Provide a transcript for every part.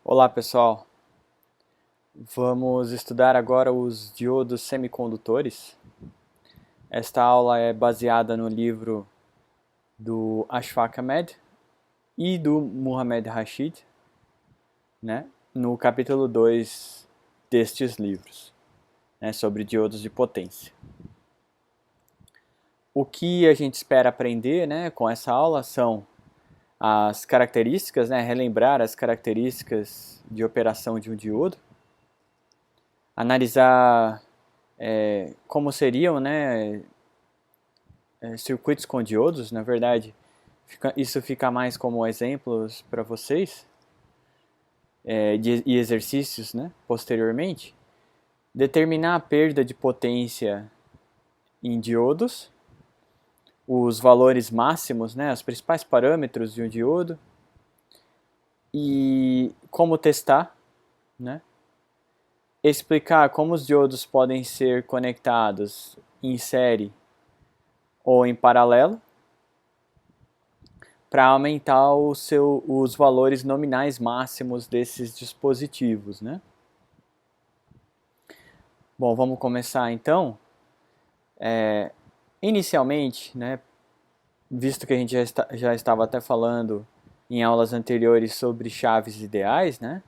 Olá pessoal, vamos estudar agora os diodos semicondutores. Esta aula é baseada no livro do Ashfaq Ahmed e do Muhammad Rashid, né, no capítulo 2 destes livros, né, sobre diodos de potência. O que a gente espera aprender, né, com essa aula são as características, né, relembrar as características de operação de um diodo, analisar como seriam, né, circuitos com diodos, na verdade, isso fica mais como exemplos para vocês e exercícios, né, posteriormente. Determinar a perda de potência em diodos, os valores máximos, né, os principais parâmetros de um diodo e como testar, né, explicar como os diodos podem ser conectados em série ou em paralelo, para aumentar os valores nominais máximos desses dispositivos, né? Bom, vamos começar então. Inicialmente, né, visto que a gente já estava até falando em aulas anteriores sobre chaves ideais, né,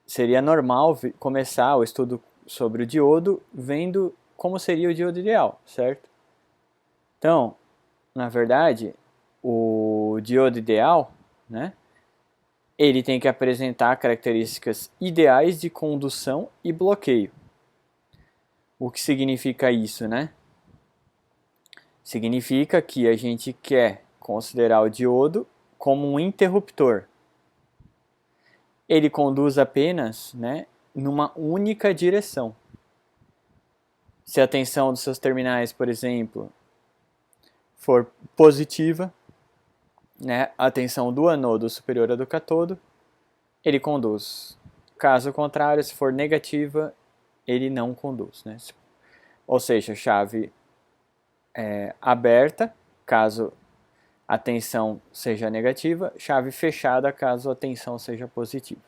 seria normal começar o estudo sobre o diodo vendo como seria o diodo ideal, certo? Então, na verdade, o diodo ideal, né, ele tem que apresentar características ideais de condução e bloqueio. O que significa isso, né? Significa que a gente quer considerar o diodo como um interruptor. Ele conduz apenas, né, numa única direção. Se a tensão dos seus terminais, por exemplo, for positiva, né, a tensão do anodo superior à do catodo, ele conduz. Caso contrário, se for negativa, ele não conduz, né? Ou seja, chave aberta, caso a tensão seja negativa, chave fechada, caso a tensão seja positiva.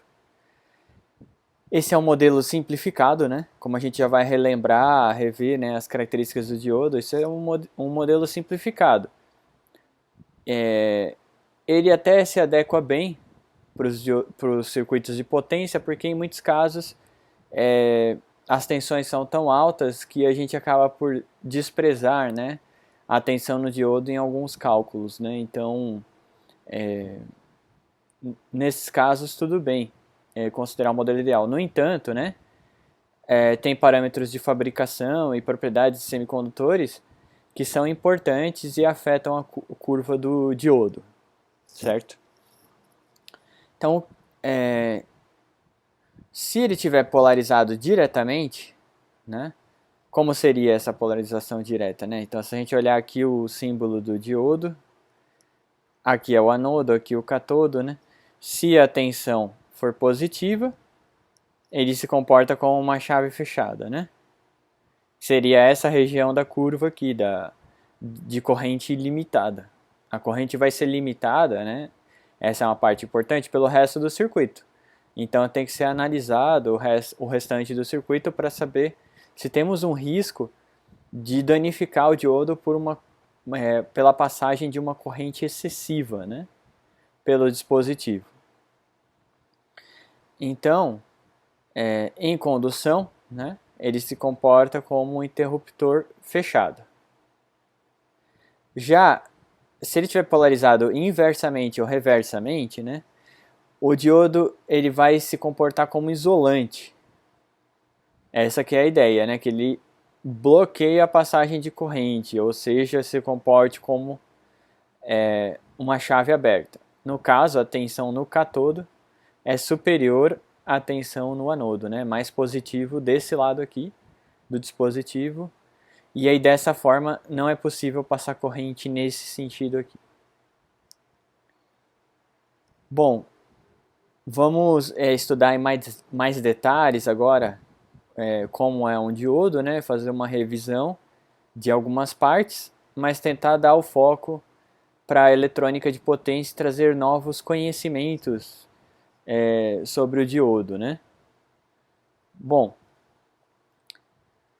Esse é um modelo simplificado, né? Como a gente já vai relembrar, rever, né, as características do diodo, esse é um modelo simplificado. Ele até se adequa bem para os circuitos de potência, porque em muitos casos as tensões são tão altas que a gente acaba por desprezar, né, a tensão no diodo em alguns cálculos, né? Então, nesses casos, tudo bem considerar o modelo ideal. No entanto, né, tem parâmetros de fabricação e propriedades de semicondutores que são importantes e afetam a curva do diodo, certo? Então, se ele tiver polarizado diretamente, né, como seria essa polarização direta, né? Então, se a gente olhar aqui o símbolo do diodo, aqui é o anodo, aqui o catodo, né? Se a tensão for positiva, ele se comporta como uma chave fechada, né? Seria essa região da curva aqui, de corrente limitada. A corrente vai ser limitada, né? Essa é uma parte importante pelo resto do circuito. Então tem que ser analisado o restante do circuito para saber se temos um risco de danificar o diodo pela passagem de uma corrente excessiva, né, pelo dispositivo. Então, em condução, né, ele se comporta como um interruptor fechado. Já se ele estiver polarizado inversamente ou reversamente, né, o diodo ele vai se comportar como isolante. Essa que é a ideia, né, que ele bloqueia a passagem de corrente, ou seja, se comporte como uma chave aberta. No caso, a tensão no catodo é superior à tensão no anodo, né? Mais positivo desse lado aqui do dispositivo. E aí dessa forma não é possível passar corrente nesse sentido aqui. Bom, vamos estudar em mais detalhes agora como é um diodo, né? Fazer uma revisão de algumas partes, mas tentar dar o foco para a eletrônica de potência e trazer novos conhecimentos sobre o diodo, né? Bom,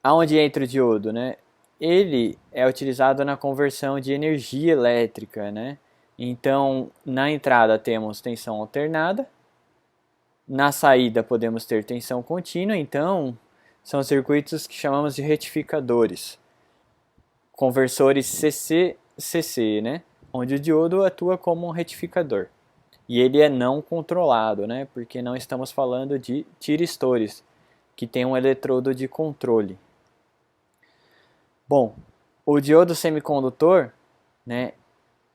aonde entra o diodo, né? Ele é utilizado na conversão de energia elétrica, né? Então, na entrada temos tensão alternada, na saída podemos ter tensão contínua, então são circuitos que chamamos de retificadores, conversores CC-CC, né? Onde o diodo atua como um retificador. E ele é não controlado, né? Porque não estamos falando de tiristores, que tem um eletrodo de controle. Bom, o diodo semicondutor, né,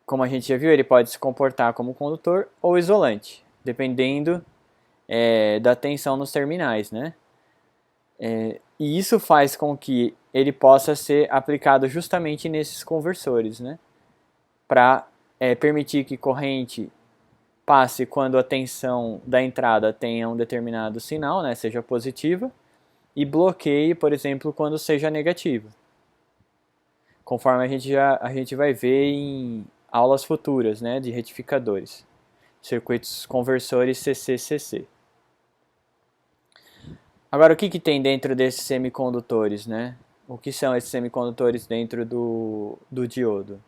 como a gente já viu, ele pode se comportar como condutor ou isolante, dependendo da tensão nos terminais, né? E isso faz com que ele possa ser aplicado justamente nesses conversores, né? Para permitir que corrente passe quando a tensão da entrada tenha um determinado sinal, né, seja positiva, e bloqueie, por exemplo, quando seja negativa. Conforme a gente vai ver em aulas futuras, né, de retificadores, circuitos conversores CC-CC. Agora, o que tem dentro desses semicondutores, né? O que são esses semicondutores dentro do diodo?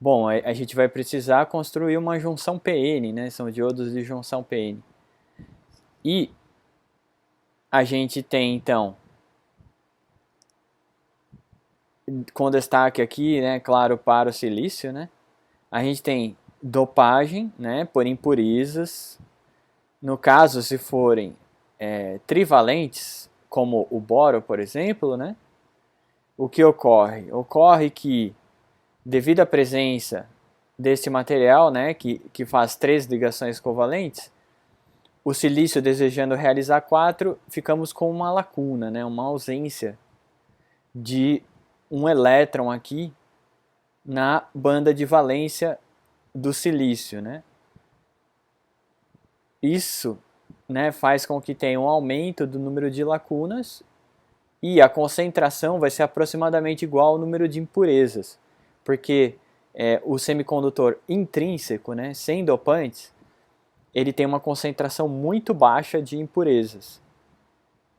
Bom, a gente vai precisar construir uma junção PN, né? São diodos de junção PN. E a gente tem, então, com destaque aqui, né, claro, para o silício, né? A gente tem dopagem, né, por impurezas. No caso, se forem trivalentes, como o boro, por exemplo, né? O que ocorre? Ocorre que, devido à presença desse material, né, que faz 3 ligações covalentes, o silício desejando realizar 4, ficamos com uma lacuna, né, uma ausência de um elétron aqui na banda de valência do silício, né? Isso, né, faz com que tenha um aumento do número de lacunas e a concentração vai ser aproximadamente igual ao número de impurezas, porque o semicondutor intrínseco, né, sem dopantes, ele tem uma concentração muito baixa de impurezas.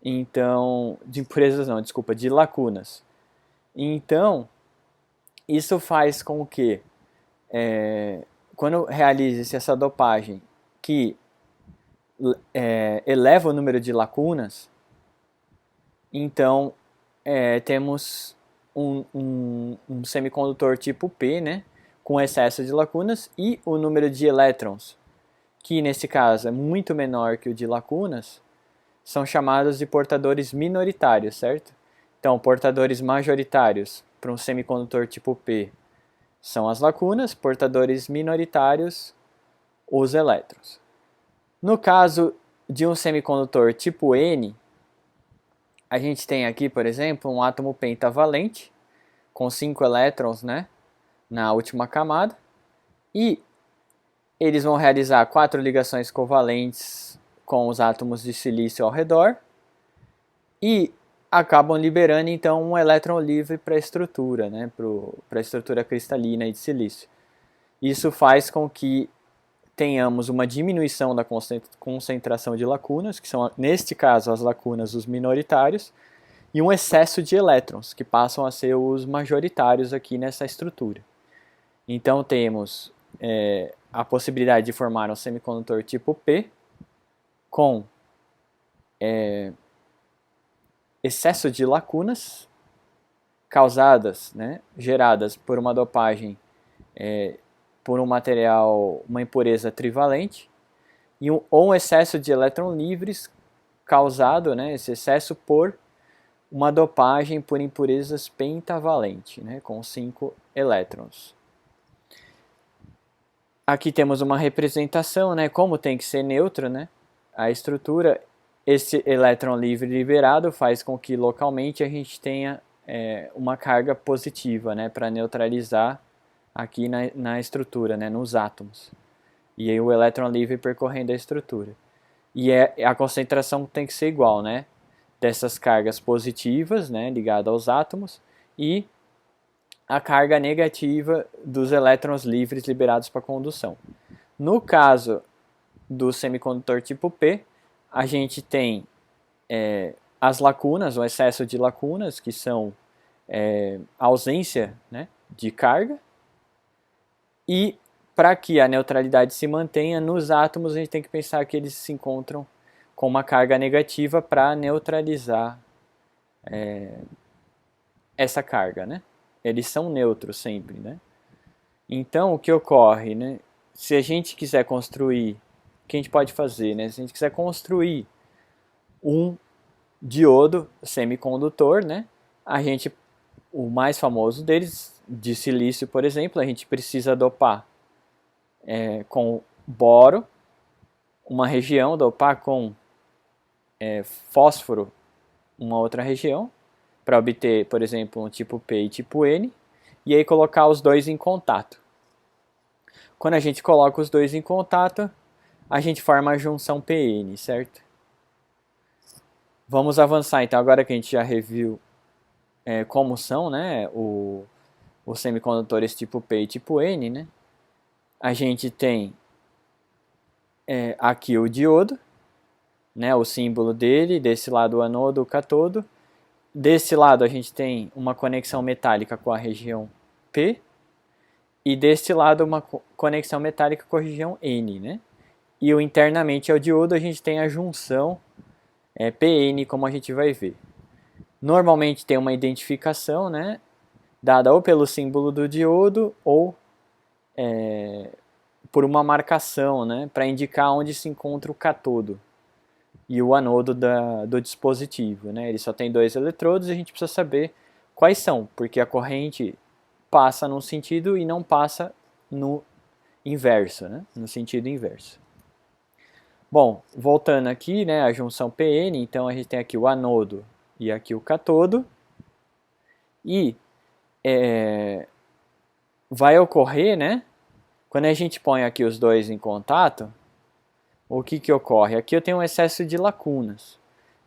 Então, de impurezas não, desculpa, de lacunas. Então, isso faz com que, quando realize-se essa dopagem que eleva o número de lacunas, então temos um semicondutor tipo P, né, com excesso de lacunas, e o número de elétrons, que nesse caso é muito menor que o de lacunas, são chamados de portadores minoritários, certo? Então, portadores majoritários para um semicondutor tipo P são as lacunas, portadores minoritários, os elétrons. No caso de um semicondutor tipo N, a gente tem aqui, por exemplo, um átomo pentavalente com 5 elétrons, né, na última camada, e eles vão realizar 4 ligações covalentes com os átomos de silício ao redor e acabam liberando então um elétron livre para a estrutura, né, para a estrutura cristalina de silício. Isso faz com que tenhamos uma diminuição da concentração de lacunas, que são, neste caso, as lacunas, os minoritários, e um excesso de elétrons, que passam a ser os majoritários aqui nessa estrutura. Então temos a possibilidade de formar um semicondutor tipo P com excesso de lacunas causadas, né, geradas por uma dopagem por um material, uma impureza trivalente, ou um excesso de elétrons livres causado, né, esse excesso por uma dopagem por impurezas pentavalente, né, com 5 elétrons. Aqui temos uma representação, né, como tem que ser neutra, né, a estrutura. Esse elétron livre liberado faz com que localmente a gente tenha uma carga positiva, né, para neutralizar aqui na estrutura, né, nos átomos. E aí o elétron livre percorrendo a estrutura. E a concentração tem que ser igual, né, dessas cargas positivas, né, ligadas aos átomos, e a carga negativa dos elétrons livres liberados para condução. No caso do semicondutor tipo P, a gente tem as lacunas, o excesso de lacunas, que são a ausência, né, de carga. E para que a neutralidade se mantenha nos átomos, a gente tem que pensar que eles se encontram com uma carga negativa para neutralizar essa carga, né? Eles são neutros sempre, né? Então, o que ocorre, né? Se a gente quiser construir, o que a gente pode fazer, né? Se a gente quiser construir um diodo semicondutor, né? O mais famoso deles, de silício, por exemplo, a gente precisa dopar com boro, uma região, dopar com fósforo, uma outra região, para obter, por exemplo, um tipo P e tipo N, e aí colocar os dois em contato. Quando a gente coloca os dois em contato, a gente forma a junção PN, certo? Vamos avançar então, agora que a gente já reviu como são, né, os semicondutores tipo P e tipo N, né? A gente tem aqui o diodo, né, o símbolo dele, desse lado o anodo, o catodo. Desse lado a gente tem uma conexão metálica com a região P, e deste lado uma conexão metálica com a região N, né? E internamente ao diodo a gente tem a junção PN, como a gente vai ver. Normalmente tem uma identificação, né, dada ou pelo símbolo do diodo ou por uma marcação, né, para indicar onde se encontra o catodo e o anodo do dispositivo, né? Ele só tem dois eletrodos e a gente precisa saber quais são, porque a corrente passa num sentido e não passa no inverso, né? No sentido inverso. Bom, voltando aqui, né, a junção PN, então a gente tem aqui o anodo e aqui o catodo, e vai ocorrer, né, quando a gente põe aqui os dois em contato, o que ocorre? Aqui eu tenho um excesso de lacunas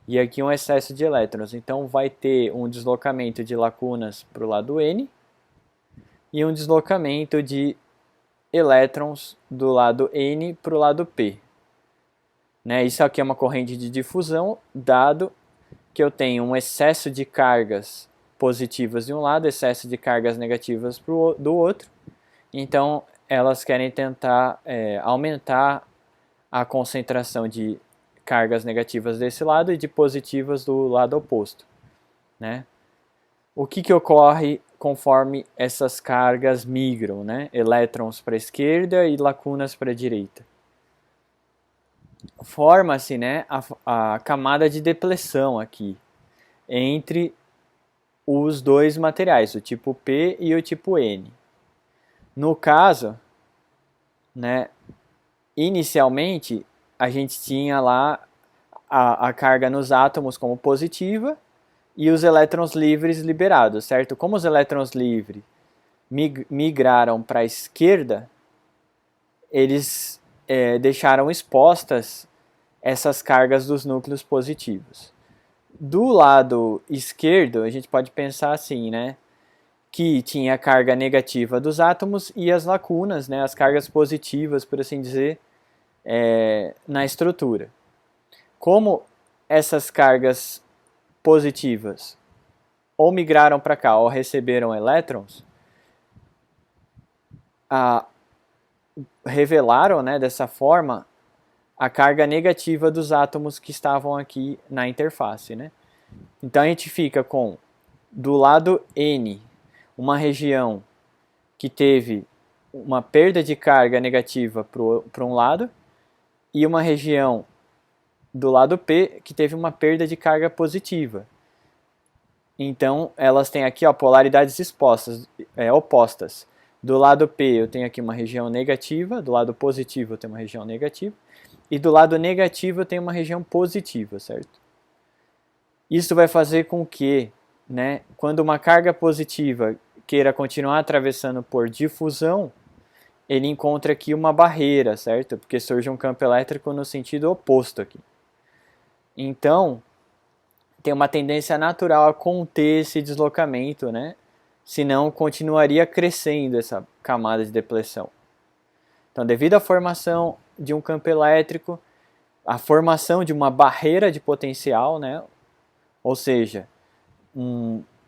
e aqui um excesso de elétrons. Então vai ter um deslocamento de lacunas para o lado N e um deslocamento de elétrons do lado N para o lado P. Né? Isso aqui é uma corrente de difusão, dado que eu tenho um excesso de cargas positivas de um lado, excesso de cargas negativas do outro. Então elas querem tentar aumentar a concentração de cargas negativas desse lado e de positivas do lado oposto, né? O que ocorre conforme essas cargas migram, né? Elétrons para a esquerda e lacunas para a direita? Forma-se, né, a camada de depleção aqui entre os dois materiais, o tipo P e o tipo N. No caso, né, inicialmente, a gente tinha lá a carga nos átomos como positiva e os elétrons livres liberados, certo? Como os elétrons livres migraram para a esquerda, eles deixaram expostas essas cargas dos núcleos positivos. Do lado esquerdo, a gente pode pensar assim, né? Que tinha a carga negativa dos átomos e as lacunas, né? As cargas positivas, por assim dizer, na estrutura. Como essas cargas positivas ou migraram para cá ou receberam elétrons, revelaram, né, dessa forma a carga negativa dos átomos que estavam aqui na interface, né? Então a gente fica com, do lado N, uma região que teve uma perda de carga negativa para um lado e uma região do lado P que teve uma perda de carga positiva. Então elas têm aqui polaridades opostas. Do lado P eu tenho aqui uma região negativa, do lado positivo eu tenho uma região negativa, e do lado negativo eu tenho uma região positiva, certo? Isso vai fazer com que, né, quando uma carga positiva queira continuar atravessando por difusão, ele encontra aqui uma barreira, certo? Porque surge um campo elétrico no sentido oposto aqui. Então, tem uma tendência natural a conter esse deslocamento, né? Senão continuaria crescendo essa camada de depleção. Então, devido à formação de um campo elétrico, a formação de uma barreira de potencial, né? Ou seja,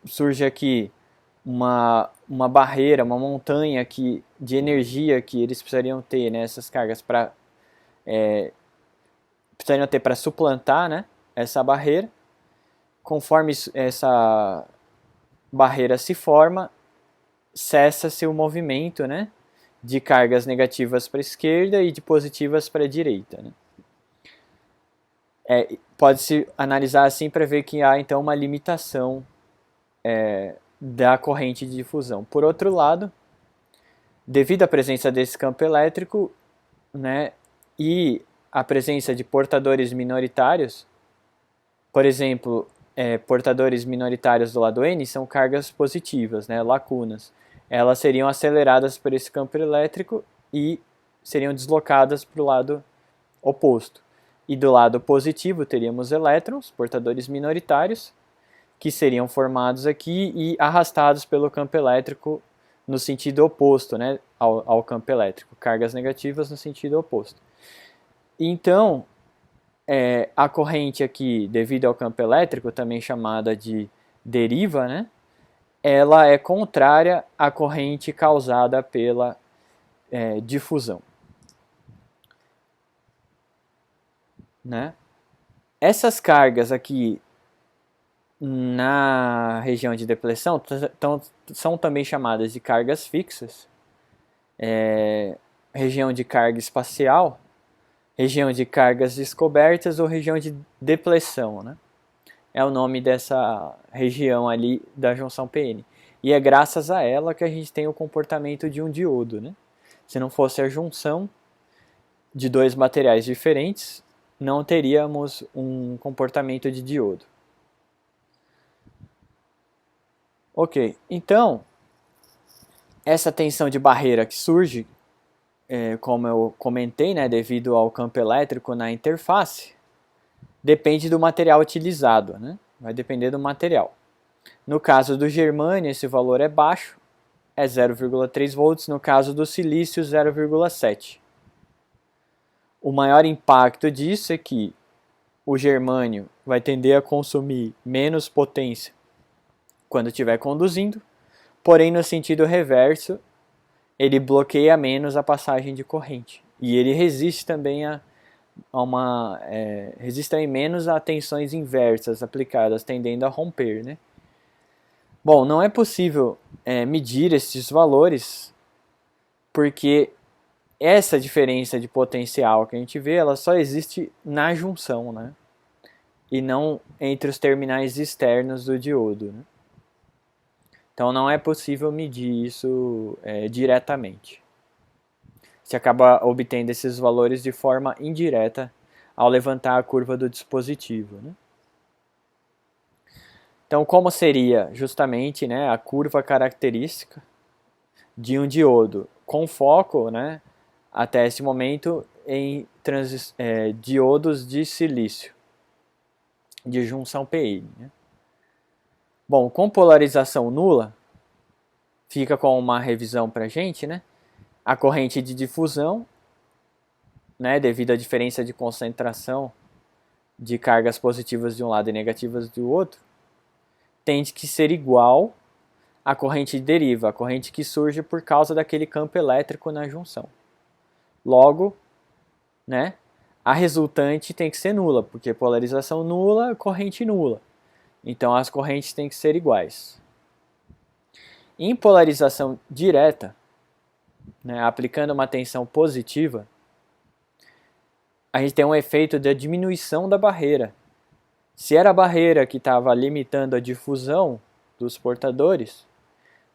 surge aqui uma barreira, uma montanha de energia que eles precisariam ter, né, essas cargas precisariam ter para suplantar, né, essa barreira. Conforme essa barreira se forma, cessa-se o movimento, né, de cargas negativas para a esquerda e de positivas para a direita, né. Pode-se analisar assim para ver que há então uma limitação da corrente de difusão. Por outro lado, devido à presença desse campo elétrico, né, e a presença de portadores minoritários, por exemplo, portadores minoritários do lado N são cargas positivas, né, lacunas. Elas seriam aceleradas por esse campo elétrico e seriam deslocadas para o lado oposto. E do lado positivo teríamos elétrons, portadores minoritários, que seriam formados aqui e arrastados pelo campo elétrico no sentido oposto, né, ao campo elétrico. Cargas negativas no sentido oposto. Então, a corrente aqui, devido ao campo elétrico, também chamada de deriva, né, ela é contrária à corrente causada pela difusão. Né? Essas cargas aqui na região de depressão são também chamadas de cargas fixas, região de carga espacial, região de cargas descobertas ou região de depressão, né? É o nome dessa região ali da junção PN. E é graças a ela que a gente tem o comportamento de um diodo, né? Se não fosse a junção de dois materiais diferentes, não teríamos um comportamento de diodo. Ok, então, essa tensão de barreira que surge, como eu comentei, né, devido ao campo elétrico na interface, depende do material utilizado, né? Vai depender do material. No caso do germânio, esse valor é baixo, é 0,3 volts, no caso do silício, 0,7. O maior impacto disso é que o germânio vai tender a consumir menos potência quando estiver conduzindo, porém no sentido reverso, ele bloqueia menos a passagem de corrente. E ele resiste também resiste também menos a tensões inversas aplicadas, tendendo a romper, né? Bom, não é possível medir esses valores, porque essa diferença de potencial que a gente vê, ela só existe na junção, né? E não entre os terminais externos do diodo, né? Então não é possível medir isso diretamente. Você acaba obtendo esses valores de forma indireta ao levantar a curva do dispositivo, né? Então, como seria justamente, né, a curva característica de um diodo com foco, né, até esse momento em diodos de silício, de junção PN, né? Bom, com polarização nula, fica com uma revisão para a gente, né? A corrente de difusão, né, devido à diferença de concentração de cargas positivas de um lado e negativas do outro, tende que ser igual à corrente de deriva, a corrente que surge por causa daquele campo elétrico na junção. Logo, né, a resultante tem que ser nula, porque polarização nula, corrente nula. Então as correntes têm que ser iguais. Em polarização direta, né, aplicando uma tensão positiva, a gente tem um efeito de diminuição da barreira. Se era a barreira que estava limitando a difusão dos portadores,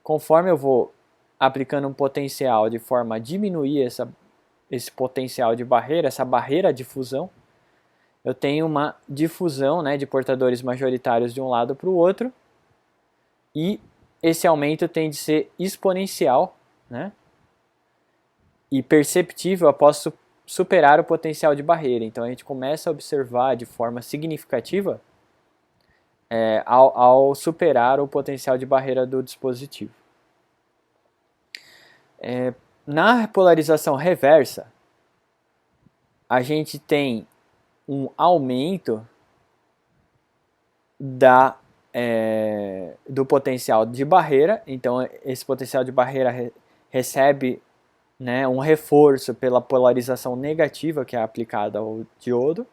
conforme eu vou aplicando um potencial de forma a diminuir esse potencial de barreira, essa barreira de difusão, eu tenho uma difusão, né, de portadores majoritários de um lado para o outro, e esse aumento tende a ser exponencial, né, e perceptível após superar o potencial de barreira. Então a gente começa a observar de forma significativa ao superar o potencial de barreira do dispositivo. Na polarização reversa, a gente tem um aumento do potencial de barreira. Então esse potencial de barreira recebe, né, um reforço pela polarização negativa que é aplicada ao diodo.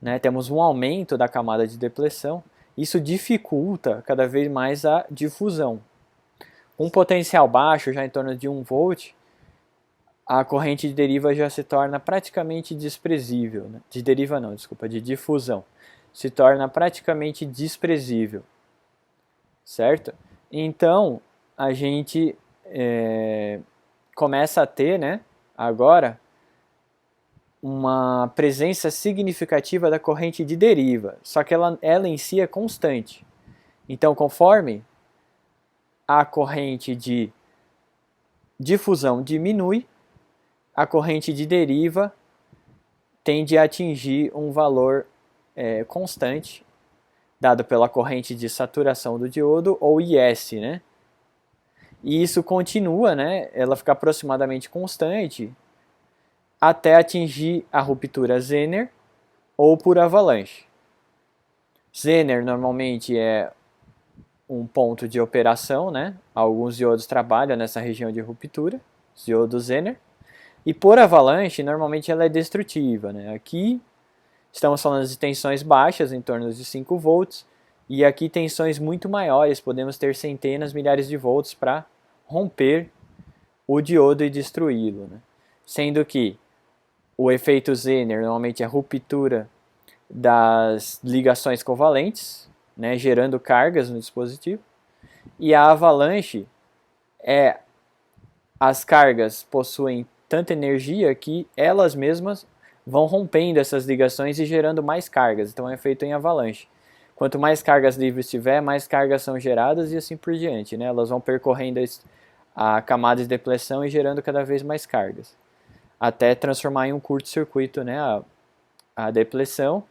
Né, temos um aumento da camada de depleção. Isso dificulta cada vez mais a difusão. Com potencial baixo, já em torno de 1 volt, a corrente de deriva já se torna praticamente desprezível. Né? De difusão. Se torna praticamente desprezível. Certo? Então, a gente começa a ter, né, agora, uma presença significativa da corrente de deriva. Só que ela em si é constante. Então, conforme a corrente de difusão diminui, a corrente de deriva tende a atingir um valor constante, dado pela corrente de saturação do diodo, ou IS, né? E isso continua, né? Ela fica aproximadamente constante até atingir a ruptura Zener ou por avalanche. Zener normalmente é um ponto de operação, né? Alguns diodos trabalham nessa região de ruptura, diodo Zener. E por avalanche, normalmente ela é destrutiva, né? Aqui estamos falando de tensões baixas, em torno de 5 volts, e aqui tensões muito maiores, podemos ter centenas, milhares de volts para romper o diodo e destruí-lo. Né? Sendo que o efeito Zener normalmente é a ruptura das ligações covalentes, né, gerando cargas no dispositivo, e a avalanche as cargas possuem tanta energia que elas mesmas vão rompendo essas ligações e gerando mais cargas. Então é feito em avalanche. Quanto mais cargas livres tiver, mais cargas são geradas e assim por diante. Né? Elas vão percorrendo a camada de depleção e gerando cada vez mais cargas. Até transformar em um curto-circuito, né, a depleção.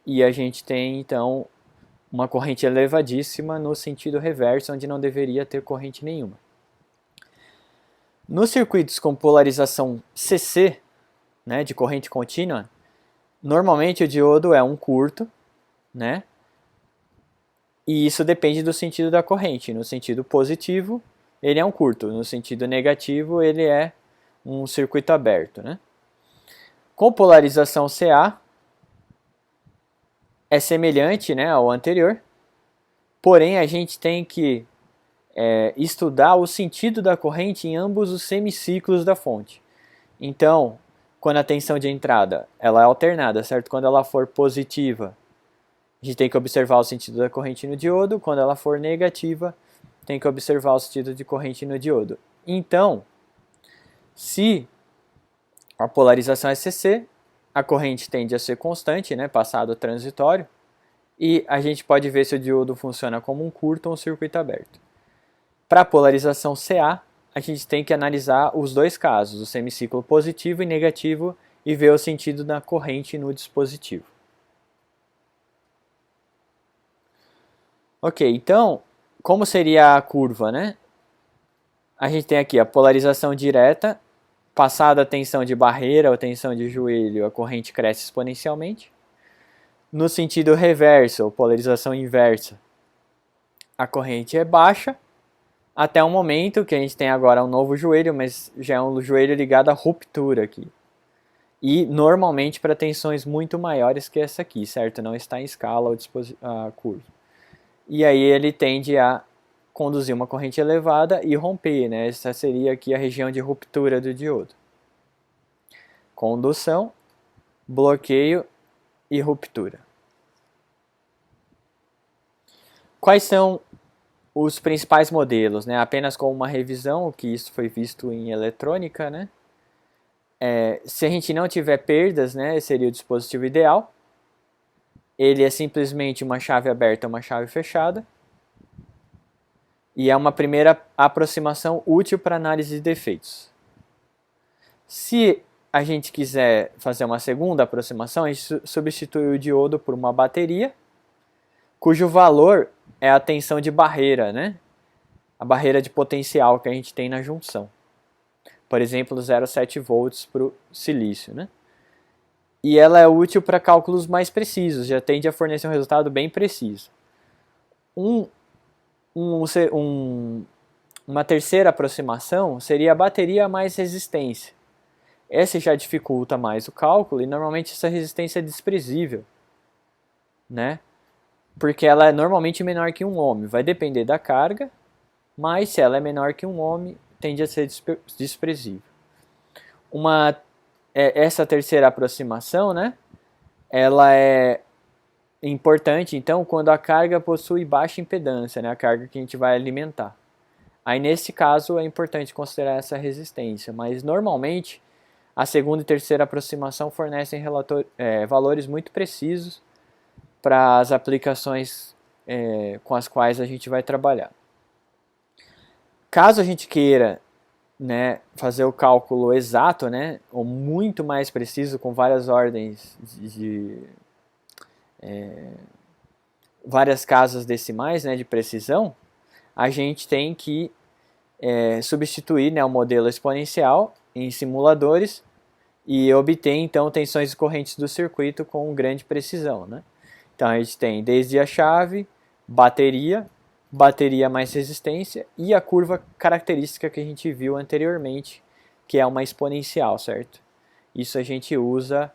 E a gente tem então uma corrente elevadíssima no sentido reverso, onde não deveria ter corrente nenhuma. Nos circuitos com polarização CC, né, de corrente contínua, normalmente o diodo é um curto, né? E isso depende do sentido da corrente. No sentido positivo, ele é um curto. No sentido negativo, ele é um circuito aberto, né? Com polarização CA, é semelhante, né, ao anterior, porém a gente tem que estudar o sentido da corrente em ambos os semiciclos da fonte. Então, quando a tensão de entrada ela é alternada, certo? Quando ela for positiva, a gente tem que observar o sentido da corrente no diodo. Quando ela for negativa, tem que observar o sentido de corrente no diodo. Então, se a polarização é CC, a corrente tende a ser constante, né, passado transitório, e a gente pode ver se o diodo funciona como um curto ou um circuito aberto. Para a polarização CA, a gente tem que analisar os dois casos, o semiciclo positivo e negativo, e ver o sentido da corrente no dispositivo. Ok, então, como seria a curva, né? A gente tem aqui a polarização direta, passada a tensão de barreira ou tensão de joelho, a corrente cresce exponencialmente. No sentido reverso, ou polarização inversa, a corrente é baixa, até um momento que a gente tem agora um novo joelho, mas já é um joelho ligado à ruptura aqui. E normalmente para tensões muito maiores que essa aqui, certo? Não está em escala a curva. E aí ele tende a conduzir uma corrente elevada e romper, né? Essa seria aqui a região de ruptura do diodo. Condução, bloqueio e ruptura. Quais são os principais modelos, né? Apenas com uma revisão, que isso foi visto em eletrônica, né? Se a gente não tiver perdas, né, seria o dispositivo ideal. Ele é simplesmente uma chave aberta, uma chave fechada. E é uma primeira aproximação útil para análise de defeitos. Se a gente quiser fazer uma segunda aproximação, a gente substitui o diodo por uma bateria, cujo valor é a tensão de barreira, né? A barreira de potencial que a gente tem na junção. Por exemplo, 0,7 volts para o silício, né? e ela é útil para cálculos mais precisos, já tende a fornecer um resultado bem preciso. Uma terceira aproximação seria a bateria mais resistência. Essa já dificulta mais o cálculo e normalmente essa resistência é desprezível, né? Porque ela é normalmente menor que 1 ohm. Vai depender da carga, mas se ela é menor que 1 ohm, tende a ser desprezível. Essa terceira aproximação, né? Ela é importante, então, quando a carga possui baixa impedância, né? A carga que a gente vai alimentar. Aí, nesse caso, é importante considerar essa resistência, mas normalmente a segunda e terceira aproximação fornecem valores muito precisos para as aplicações com as quais a gente vai trabalhar. Caso a gente queira, né, fazer o cálculo exato, né, ou muito mais preciso, com várias ordens várias casas decimais, né, de precisão, a gente tem que substituir, né, o modelo exponencial em simuladores e obter então tensões e correntes do circuito com grande precisão, né? Então a gente tem desde a chave, bateria mais resistência e a curva característica que a gente viu anteriormente, que é uma exponencial, certo? Isso a gente usa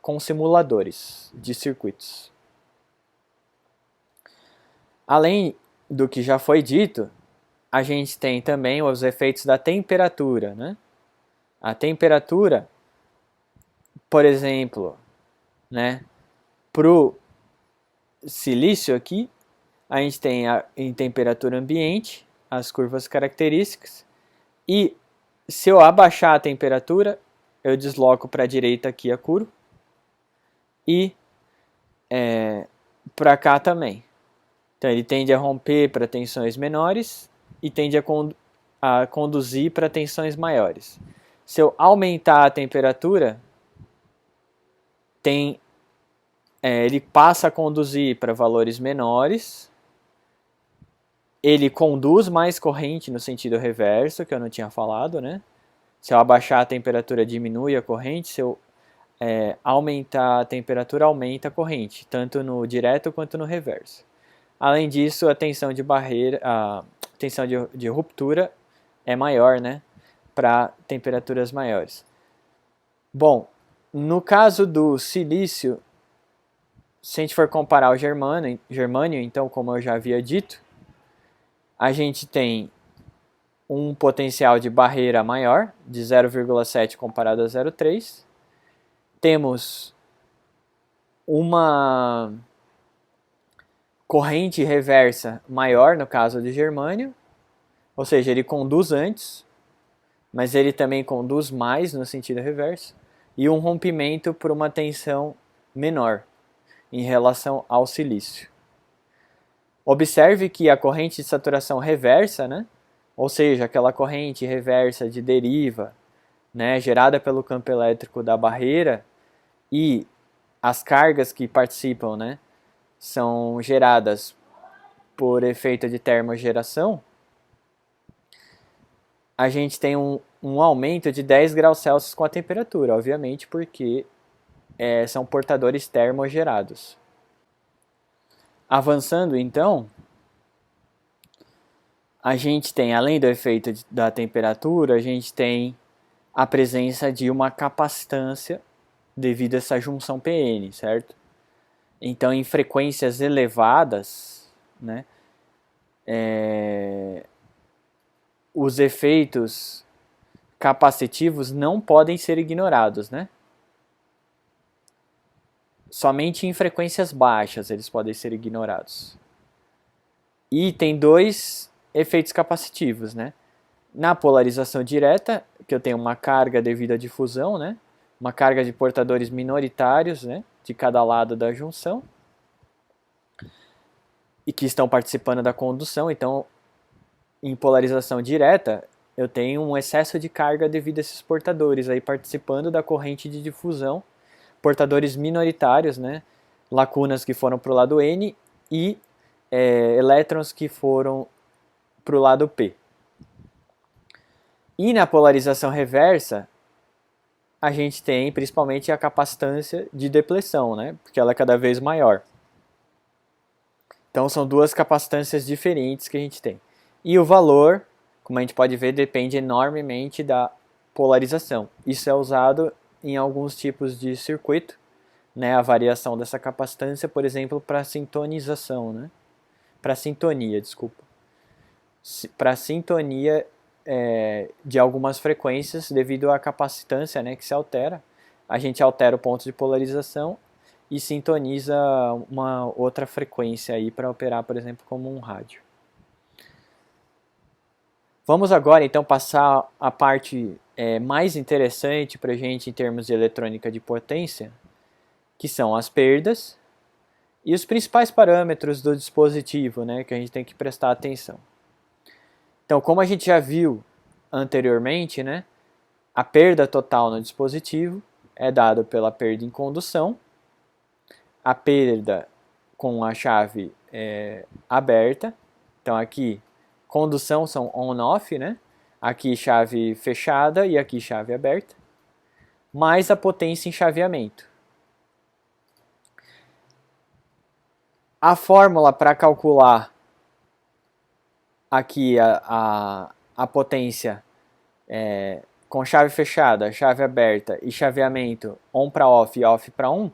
com simuladores de circuitos. Além do que já foi dito, a gente tem também os efeitos da temperatura, né? A temperatura, por exemplo, né, para o silício aqui, a gente tem em temperatura ambiente as curvas características, e se eu abaixar a temperatura, eu desloco para a direita aqui a curva, e para cá também. Então ele tende a romper para tensões menores e tende a conduzir para tensões maiores. Se eu aumentar a temperatura, ele passa a conduzir para valores menores, ele conduz mais corrente no sentido reverso, que eu não tinha falado, né? Se eu abaixar a temperatura, diminui a corrente, se eu aumentar a temperatura, aumenta a corrente, tanto no direto quanto no reverso. Além disso, a tensão de barreira, a tensão de ruptura é maior, né, para temperaturas maiores. Bom, no caso do silício, se a gente for comparar o germânio, então, como eu já havia dito, a gente tem um potencial de barreira maior, de 0,7 comparado a 0,3. Temos uma corrente reversa maior no caso de germânio, ou seja, ele conduz antes, mas ele também conduz mais no sentido reverso, e um rompimento por uma tensão menor em relação ao silício. Observe que a corrente de saturação reversa, né, ou seja, aquela corrente reversa de deriva, né, gerada pelo campo elétrico da barreira, e as cargas que participam, né, são geradas por efeito de termogeração, a gente tem um aumento de 10 graus Celsius com a temperatura, obviamente, porque são portadores termogerados. Avançando, então, a gente tem, além do efeito da temperatura, a gente tem a presença de uma capacitância devido a essa junção PN, certo? Então, em frequências elevadas, né, os efeitos capacitivos não podem ser ignorados, né? Somente em frequências baixas eles podem ser ignorados. E tem dois efeitos capacitivos, né? Na polarização direta, que eu tenho uma carga devido à difusão, né? Uma carga de portadores minoritários, né, de cada lado da junção, e que estão participando da condução. Então, em polarização direta, eu tenho um excesso de carga devido a esses portadores aí participando da corrente de difusão, portadores minoritários, né, lacunas que foram para o lado N e elétrons que foram para o lado P. E na polarização reversa, a gente tem principalmente a capacitância de depleção, né? Porque ela é cada vez maior. Então são duas capacitâncias diferentes que a gente tem. E o valor, como a gente pode ver, depende enormemente da polarização. Isso é usado em alguns tipos de circuito, né? A variação dessa capacitância, por exemplo, para sintonização, né? Para sintonia, desculpa. Para sintonia de algumas frequências devido à capacitância, né, que se altera. A gente altera o ponto de polarização e sintoniza uma outra frequência aí para operar, por exemplo, como um rádio. Vamos agora então passar a parte mais interessante para a gente em termos de eletrônica de potência, que são as perdas e os principais parâmetros do dispositivo, né, que a gente tem que prestar atenção. Então, como a gente já viu anteriormente, né, a perda total no dispositivo é dada pela perda em condução, a perda com a chave aberta, então aqui condução são on-off, né? Aqui chave fechada e aqui chave aberta, mais a potência em chaveamento. A fórmula para calcular aqui a potência com chave fechada, chave aberta e chaveamento on para off e off para on,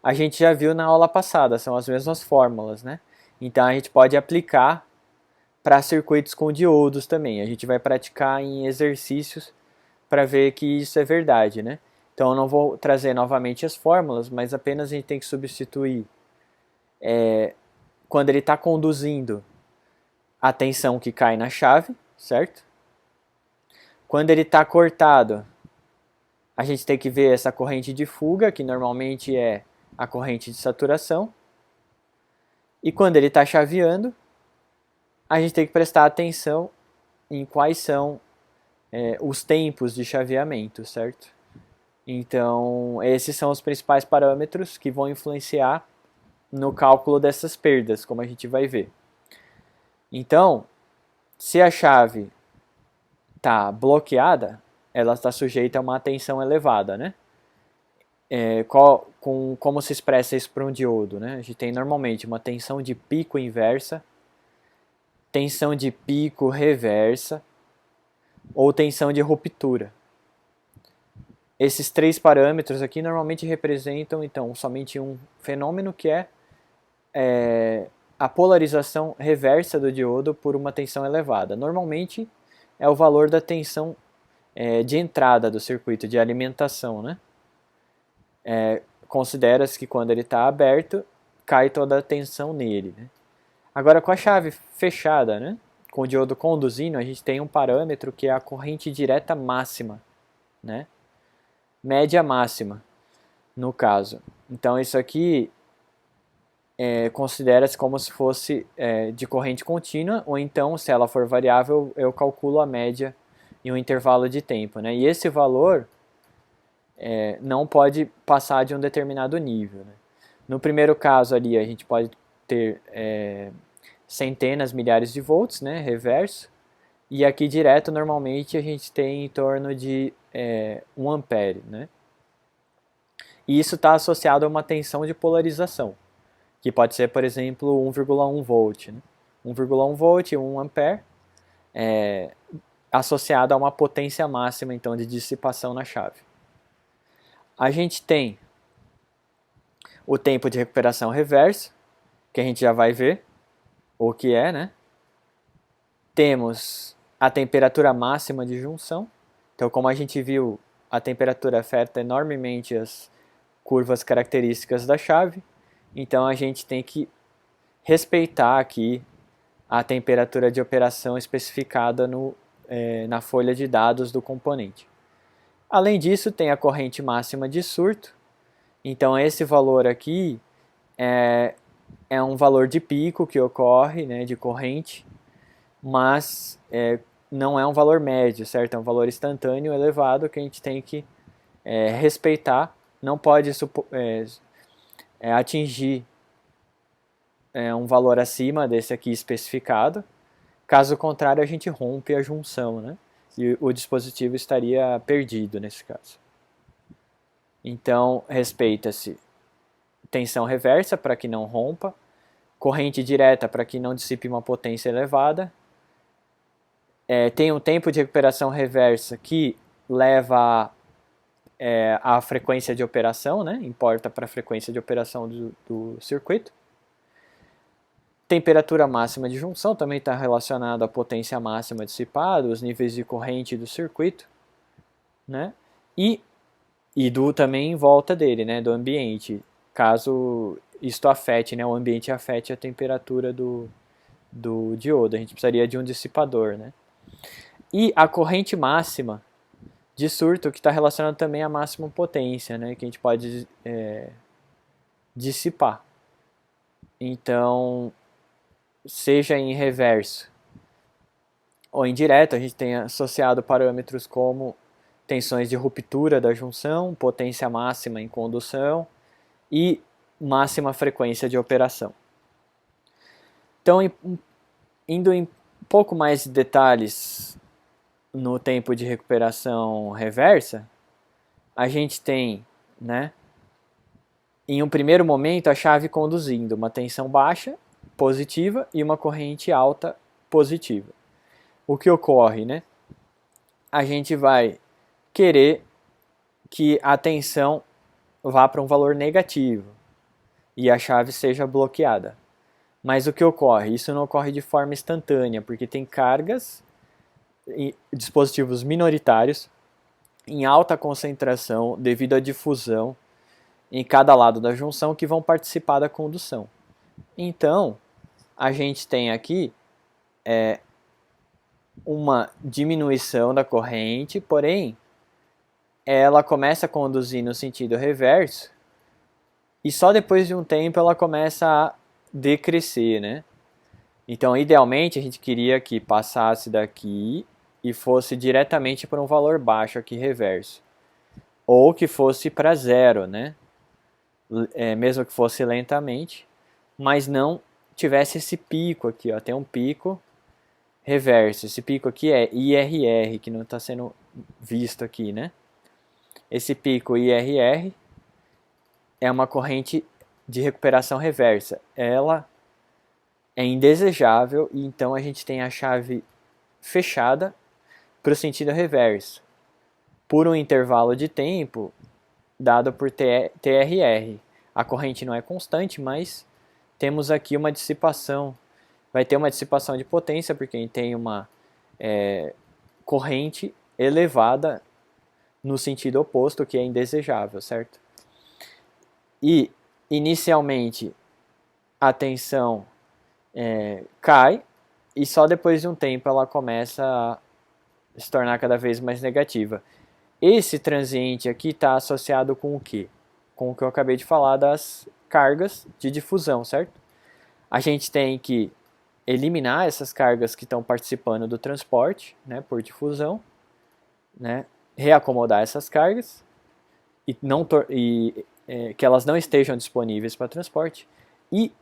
a gente já viu na aula passada, são as mesmas fórmulas, né? Então a gente pode aplicar para circuitos com diodos também. A gente vai praticar em exercícios para ver que isso é verdade, né? Então eu não vou trazer novamente as fórmulas, mas apenas a gente tem que substituir quando ele está conduzindo a tensão que cai na chave, certo? Quando ele está cortado, a gente tem que ver essa corrente de fuga, que normalmente é a corrente de saturação. E quando ele está chaveando, a gente tem que prestar atenção em quais são os tempos de chaveamento, certo? Então, esses são os principais parâmetros que vão influenciar no cálculo dessas perdas, como a gente vai ver. Então, se a chave está bloqueada, ela está sujeita a uma tensão elevada, né? Como se expressa isso para um diodo, né? A gente tem normalmente uma tensão de pico inversa, tensão de pico reversa ou tensão de ruptura. Esses três parâmetros aqui normalmente representam então somente um fenômeno que é a polarização reversa do diodo por uma tensão elevada. Normalmente é o valor da tensão de entrada do circuito de alimentação, né? Considera-se que quando ele está aberto, cai toda a tensão nele, né? Agora com a chave fechada, né? Com o diodo conduzindo, a gente tem um parâmetro que é a corrente direta máxima, né? Média máxima, no caso. Então isso aqui considera-se como se fosse de corrente contínua, ou então, se ela for variável, eu calculo a média em um intervalo de tempo, né? E esse valor não pode passar de um determinado nível, né? No primeiro caso ali, a gente pode ter centenas, milhares de volts, né? Reverso. E aqui direto, normalmente, a gente tem em torno de 1 ampere, né? E isso está associado a uma tensão de polarização, que pode ser, por exemplo, 1,1 volt. Né? 1,1 volt, 1 ampere, associado a uma potência máxima então, de dissipação na chave. A gente tem o tempo de recuperação reverso, que a gente já vai ver o que é, né? Temos a temperatura máxima de junção. Então, como a gente viu, a temperatura afeta enormemente as curvas características da chave. Então, a gente tem que respeitar aqui a temperatura de operação especificada na folha de dados do componente. Além disso, tem a corrente máxima de surto. Então, esse valor aqui é um valor de pico que ocorre, né, de corrente, mas não é um valor médio, certo? É um valor instantâneo elevado que a gente tem que respeitar. Não pode atingir um valor acima desse aqui especificado. Caso contrário, a gente rompe a junção, né? E o dispositivo estaria perdido nesse caso. Então, respeita-se tensão reversa para que não rompa, corrente direta para que não dissipe uma potência elevada, tem um tempo de recuperação reversa que leva a frequência de operação, né? Importa para a frequência de operação do circuito. Temperatura máxima de junção também está relacionado à potência máxima dissipada, os níveis de corrente do circuito, né? E também em volta dele, né? Do ambiente, caso isto afete, né? O ambiente afete a temperatura do diodo, a gente precisaria de um dissipador, né? E a corrente máxima de surto, que está relacionado também à máxima potência, né? Que a gente pode dissipar. Então, seja em reverso ou indireto, a gente tem associado parâmetros como tensões de ruptura da junção, potência máxima em condução e máxima frequência de operação. Então, indo em um pouco mais de detalhes no tempo de recuperação reversa, a gente tem, né, em um primeiro momento, a chave conduzindo uma tensão baixa, positiva, e uma corrente alta, positiva. O que ocorre, né? A gente vai querer que a tensão vá para um valor negativo e a chave seja bloqueada. Mas o que ocorre? Isso não ocorre de forma instantânea, porque tem cargas e dispositivos minoritários em alta concentração devido à difusão em cada lado da junção que vão participar da condução. Então, a gente tem aqui uma diminuição da corrente, porém, ela começa a conduzir no sentido reverso e só depois de um tempo ela começa a decrescer, né? Então, idealmente, a gente queria que passasse daqui e fosse diretamente para um valor baixo aqui reverso. Ou que fosse para zero, né? Mesmo que fosse lentamente, mas não tivesse esse pico aqui, ó. Tem um pico reverso. Esse pico aqui é IRR, que não está sendo visto aqui, né? Esse pico IRR é uma corrente de recuperação reversa. Ela é indesejável e então a gente tem a chave fechada para o sentido reverso por um intervalo de tempo dado por TRR. A corrente não é constante, mas temos aqui uma dissipação. Vai ter uma dissipação de potência porque a gente tem uma corrente elevada no sentido oposto, que é indesejável, certo? E inicialmente a tensão cai e só depois de um tempo ela começa a se tornar cada vez mais negativa. Esse transiente aqui está associado com o quê? Com o que eu acabei de falar das cargas de difusão, certo? A gente tem que eliminar essas cargas que estão participando do transporte, né, por difusão, né, reacomodar essas cargas e que elas não estejam disponíveis para transporte e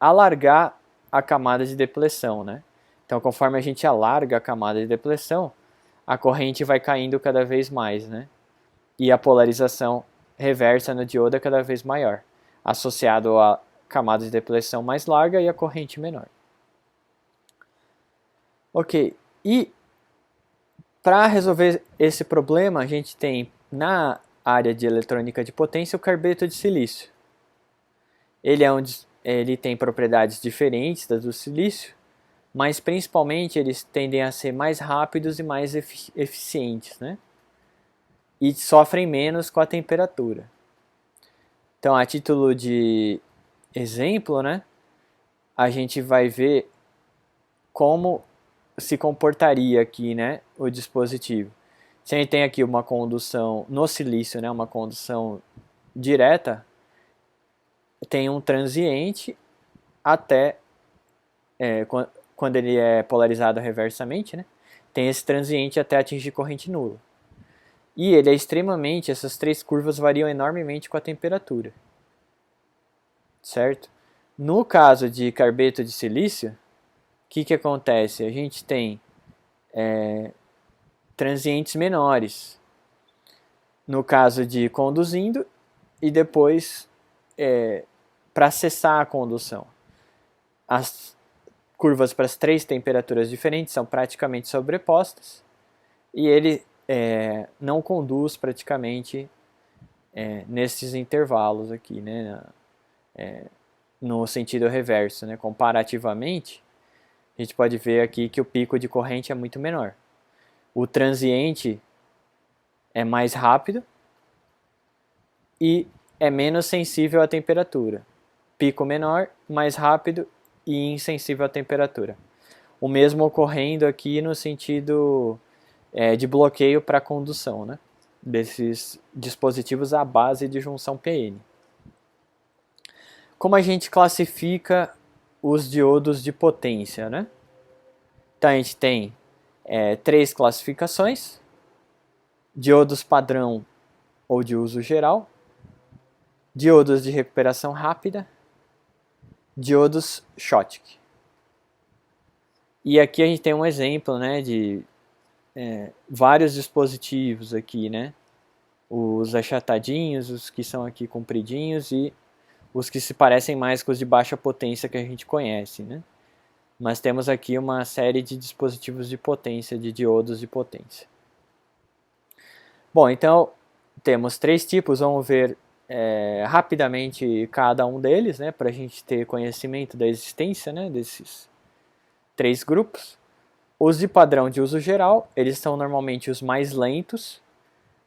alargar a camada de depleção, né? Então, conforme a gente alarga a camada de depleção, a corrente vai caindo cada vez mais, né? E a polarização reversa no diodo é cada vez maior, associado a camada de depleção mais larga e a corrente menor. Ok, e para resolver esse problema, a gente tem na área de eletrônica de potência o carbeto de silício. Ele tem propriedades diferentes das do silício, mas principalmente eles tendem a ser mais rápidos e mais eficientes, né? E sofrem menos com a temperatura. Então, a título de exemplo, né, a gente vai ver como se comportaria aqui, né, o dispositivo. Se a gente tem aqui uma condução no silício, né, uma condução direta, tem um transiente até quando ele é polarizado reversamente, né, tem esse transiente até atingir corrente nula. E ele é extremamente, essas três curvas variam enormemente com a temperatura, certo? No caso de carbeto de silício, o que acontece? A gente tem transientes menores. no caso de conduzindo, e depois para cessar a condução. As curvas para as 3 temperaturas diferentes são praticamente sobrepostas, e ele não conduz praticamente nesses intervalos aqui, né, no sentido reverso, né, comparativamente, a gente pode ver aqui que o pico de corrente é muito menor. O transiente é mais rápido e é menos sensível à temperatura. Pico menor, mais rápido e insensível à temperatura. O mesmo ocorrendo aqui no sentido de bloqueio para condução, né, desses dispositivos à base de junção PN. Como a gente classifica os diodos de potência, né? Então a gente tem 3 classificações: diodos padrão ou de uso geral, diodos de recuperação rápida, diodos Schottky. E aqui a gente tem um exemplo, né, de vários dispositivos aqui, né? Os achatadinhos, os que são aqui compridinhos e os que se parecem mais com os de baixa potência que a gente conhece, né? Mas temos aqui uma série de dispositivos de potência, de diodos de potência. Bom, então temos 3 tipos, vamos ver rapidamente cada um deles, né, para a gente ter conhecimento da existência, né, desses 3 grupos. Os de padrão de uso geral, eles são normalmente os mais lentos,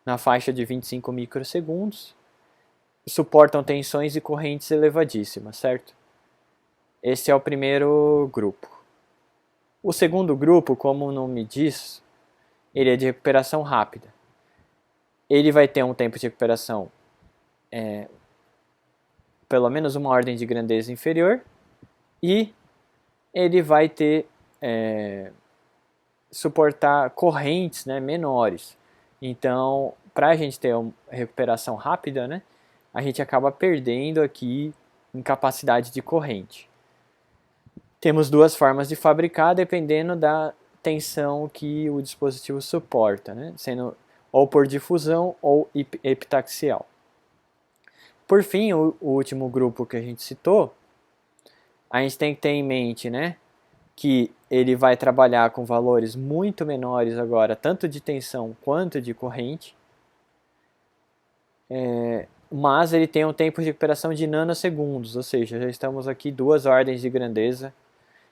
na faixa de 25 microsegundos, suportam tensões e correntes elevadíssimas, certo? Esse é o primeiro grupo. O segundo grupo, como o nome diz, ele é de recuperação rápida. Ele vai ter um tempo de recuperação pelo menos uma ordem de grandeza inferior, e ele vai ter suportar correntes, né, menores. Então, para a gente ter uma recuperação rápida, né, a gente acaba perdendo aqui em capacidade de corrente. Temos 2 formas de fabricar, dependendo da tensão que o dispositivo suporta, né, sendo ou por difusão ou epitaxial. Por fim, o último grupo que a gente citou, a gente tem que ter em mente, né, que ele vai trabalhar com valores muito menores agora, tanto de tensão quanto de corrente, mas ele tem um tempo de recuperação de nanosegundos, ou seja, já estamos aqui 2 ordens de grandeza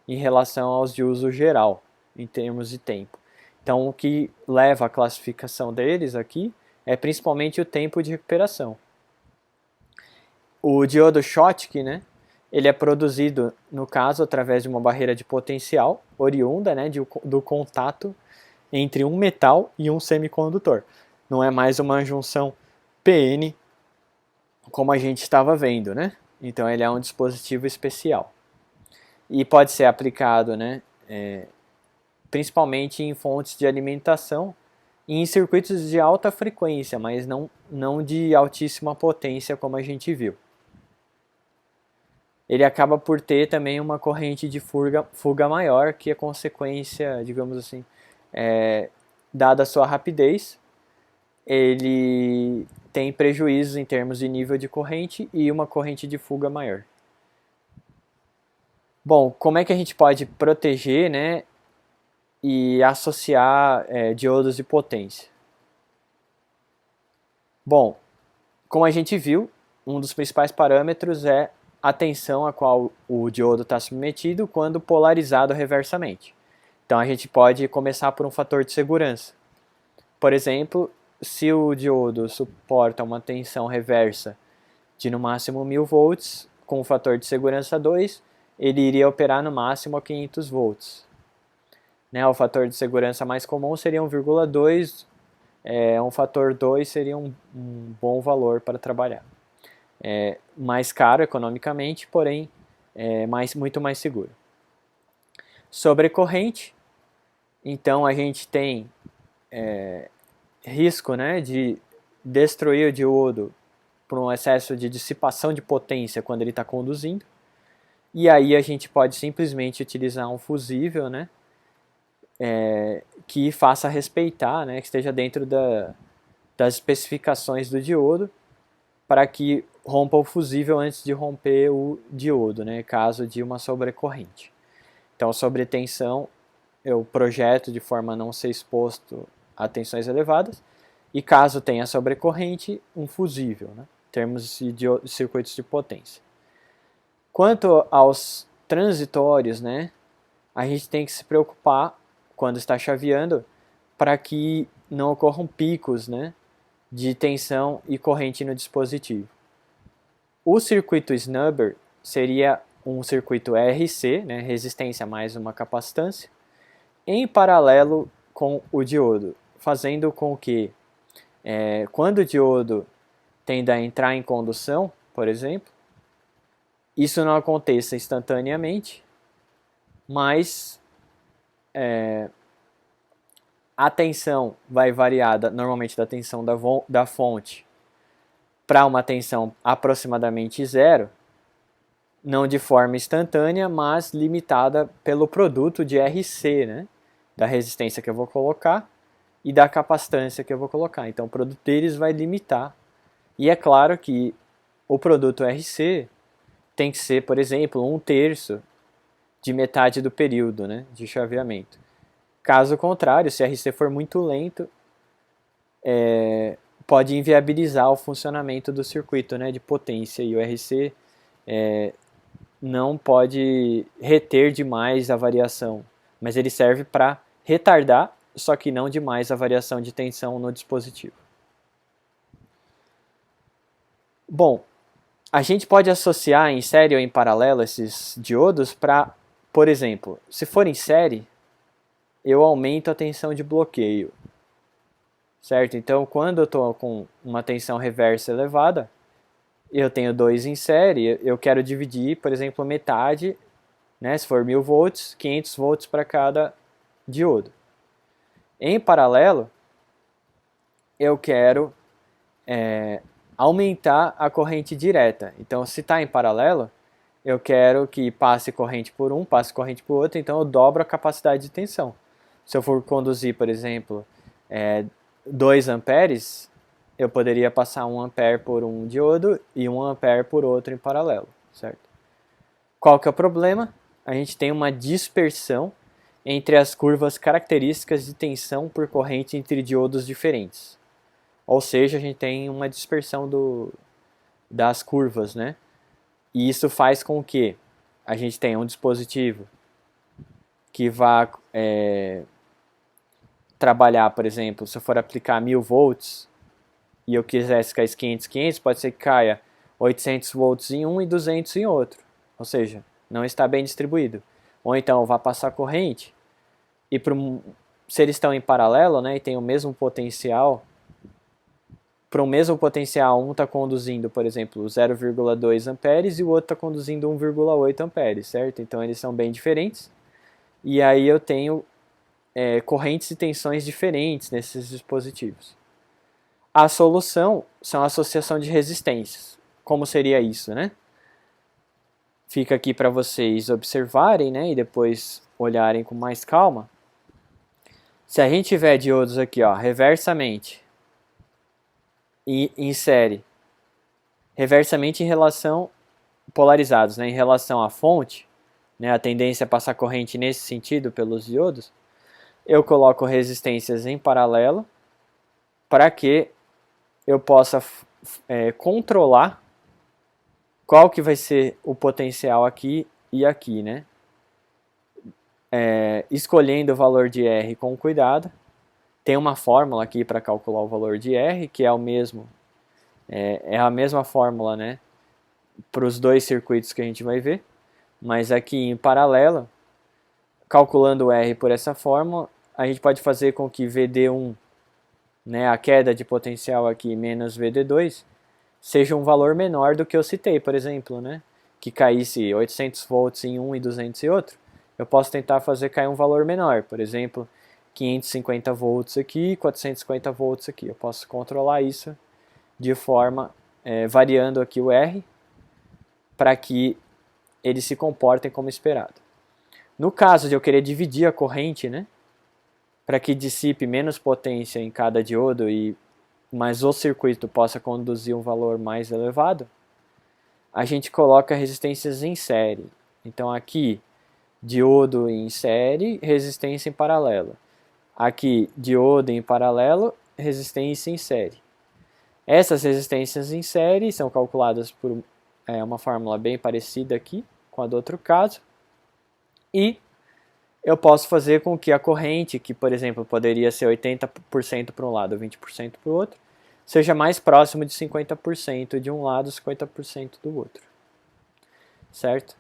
em relação aos de uso geral, em termos de tempo. Então, o que leva à classificação deles aqui é principalmente o tempo de recuperação. O diodo Schottky, né, ele é produzido, no caso, através de uma barreira de potencial oriunda, né, do contato entre um metal e um semicondutor. Não é mais uma junção PN como a gente estava vendo, né? Então ele é um dispositivo especial. E pode ser aplicado, né, principalmente em fontes de alimentação e em circuitos de alta frequência, mas não de altíssima potência como a gente viu. Ele acaba por ter também uma corrente de fuga maior, que é consequência, digamos assim, dada a sua rapidez, ele tem prejuízos em termos de nível de corrente e uma corrente de fuga maior. Bom, como é que a gente pode proteger, né, e associar diodos de potência? Bom, como a gente viu, um dos principais parâmetros é a tensão a qual o diodo está submetido quando polarizado reversamente. Então a gente pode começar por um fator de segurança. Por exemplo, se o diodo suporta uma tensão reversa de no máximo 1000 volts, com o fator de segurança 2, ele iria operar no máximo a 500 volts. Né, o fator de segurança mais comum seria 1,2, um fator 2 seria um bom valor para trabalhar. Mais caro economicamente, porém muito mais seguro. Sobre corrente, então a gente tem risco, né, de destruir o diodo por um excesso de dissipação de potência quando ele está conduzindo, e aí a gente pode simplesmente utilizar um fusível, né, que faça respeitar, né, que esteja dentro das especificações do diodo para que rompa o fusível antes de romper o diodo, né, caso de uma sobrecorrente. Então, sobretensão eu projeto de forma a não ser exposto a tensões elevadas, e caso tenha sobrecorrente, um fusível, né, em termos de circuitos de potência. Quanto aos transitórios, né, a gente tem que se preocupar, quando está chaveando, para que não ocorram picos, né, de tensão e corrente no dispositivo. O circuito snubber seria um circuito RC, né, resistência mais uma capacitância, em paralelo com o diodo, fazendo com que, quando o diodo tenda a entrar em condução, por exemplo, isso não aconteça instantaneamente, mas a tensão vai variar normalmente da tensão da fonte para uma tensão aproximadamente zero, não de forma instantânea, mas limitada pelo produto de RC, né? Da resistência que eu vou colocar e da capacitância que eu vou colocar. Então o produto deles vai limitar. E é claro que o produto RC tem que ser, por exemplo, 1/3 de metade do período, né, de chaveamento. Caso contrário, se o RC for muito lento, pode inviabilizar o funcionamento do circuito, né, de potência, e o RC não pode reter demais a variação, mas ele serve para retardar, só que não demais a variação de tensão no dispositivo. Bom, a gente pode associar em série ou em paralelo esses diodos para, por exemplo, se for em série, eu aumento a tensão de bloqueio, certo? Então, quando eu estou com uma tensão reversa elevada, eu tenho 2 em série, eu quero dividir, por exemplo, metade, né, se for 1000 volts, 500 volts para cada diodo. Em paralelo, eu quero aumentar a corrente direta. Então, se está em paralelo, eu quero que passe corrente por um, passe corrente por outro, então eu dobro a capacidade de tensão. Se eu for conduzir, por exemplo, 2 amperes, eu poderia passar 1 ampere por um diodo e 1 ampere por outro em paralelo, certo? Qual que é o problema? A gente tem uma dispersão entre as curvas características de tensão por corrente entre diodos diferentes. Ou seja, a gente tem uma dispersão das curvas, né? E isso faz com que a gente tenha um dispositivo que vá trabalhar, por exemplo, se eu for aplicar 1000 volts e eu quisesse cair 500, pode ser que caia 800 volts em um e 200 em outro. Ou seja, não está bem distribuído. Ou então vai passar corrente e se eles estão em paralelo, né, e tem o mesmo potencial, para o mesmo potencial, um está conduzindo, por exemplo, 0,2 amperes e o outro está conduzindo 1,8 amperes, certo? Então eles são bem diferentes. E aí eu tenho correntes e tensões diferentes nesses dispositivos. A solução são a associação de resistências. Como seria isso, né? Fica aqui para vocês observarem, né, e depois olharem com mais calma. Se a gente tiver diodos aqui, ó, reversamente e em série, reversamente em relação polarizados, né, em relação à fonte, né, a tendência a passar corrente nesse sentido pelos diodos, eu coloco resistências em paralelo para que eu possa controlar qual que vai ser o potencial aqui e aqui, né? Escolhendo o valor de R com cuidado. Tem uma fórmula aqui para calcular o valor de R, que é a mesma fórmula, né, para os dois circuitos que a gente vai ver, mas aqui em paralelo, calculando o R por essa fórmula, a gente pode fazer com que VD1, né, a queda de potencial aqui, menos VD2, seja um valor menor do que eu citei, por exemplo, né, que caísse 800 volts em um e 200 em outro, eu posso tentar fazer cair um valor menor, por exemplo, 550 volts aqui, 450 volts aqui. Eu posso controlar isso de forma variando aqui o R para que eles se comportem como esperado. No caso de eu querer dividir a corrente, né, para que dissipe menos potência em cada diodo e mas o circuito possa conduzir um valor mais elevado, a gente coloca resistências em série. Então aqui, diodo em série, resistência em paralelo. Aqui, diodo em paralelo, resistência em série. Essas resistências em série são calculadas por uma fórmula bem parecida aqui com a do outro caso. E eu posso fazer com que a corrente, que por exemplo poderia ser 80% para um lado, 20% para o outro, seja mais próximo de 50% de um lado, 50% do outro. Certo?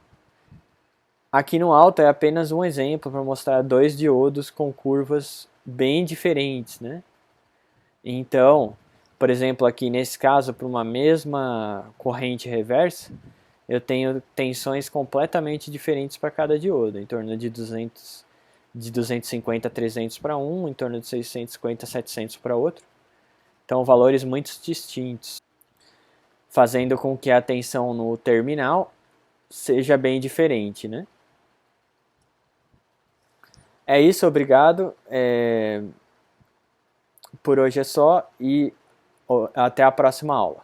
Aqui no alto é apenas um exemplo para mostrar dois diodos com curvas bem diferentes, né? Então, por exemplo, aqui nesse caso, para uma mesma corrente reversa, eu tenho tensões completamente diferentes para cada diodo, em torno de 250 a 300 para um, em torno de 650 a 700 para outro. Então, valores muito distintos, fazendo com que a tensão no terminal seja bem diferente, né? É isso, obrigado. Por hoje é só e até a próxima aula.